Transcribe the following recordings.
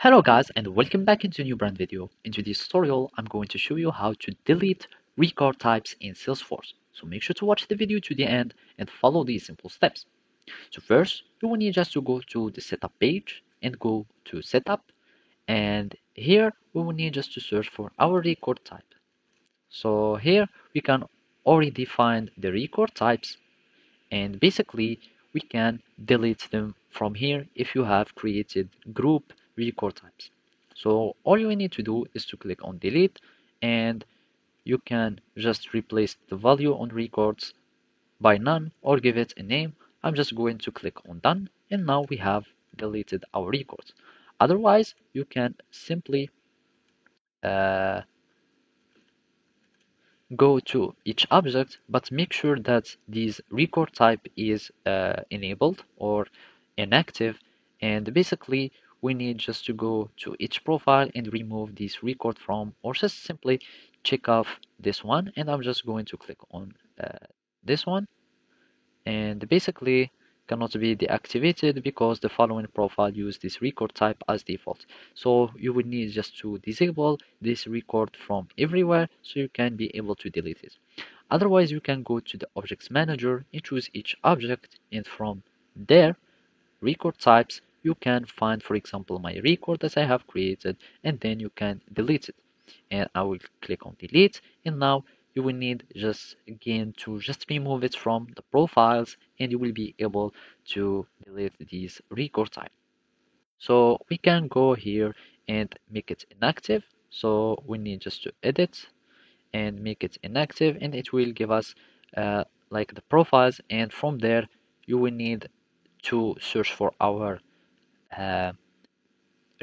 Hello guys and welcome back into a new brand video. In today's tutorial, I'm going to show you how to delete record types in Salesforce. So make sure to watch the video to the end and follow these simple steps. So first, you will need just to go to the setup page and go to setup. And here we will need just to search for our record type. So here we can already find the record types and basically we can delete them from here if you have created group record types. So all you need to do is to click on delete and you can just replace the value on records by none or give it a name. I'm just going to click on done and now we have deleted our records. Otherwise you can simply uh, go to each object, but make sure that this record type is enabled or inactive. And basically, we need just to go to each profile and remove this record from, or just simply check off this one. And I'm just going to click on this one and basically cannot be deactivated because the following profile use this record type as default. So you would need just to disable this record from everywhere so you can be able to delete it. Otherwise, you can go to the objects manager and choose each object, and from there record types you can find, for example, my record that I have created, and then you can delete it. And I will click on delete, and now you will need just again to just remove it from the profiles and you will be able to delete these record type. So we can go here and make it inactive. So we need just to edit and make it inactive and it will give us like the profiles, and from there you will need to search for our uh,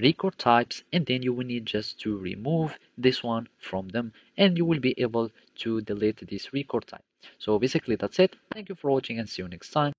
record types, and then you will need just to remove this one from them and you will be able to delete this record type. So basically that's it. Thank you for watching and see you next time.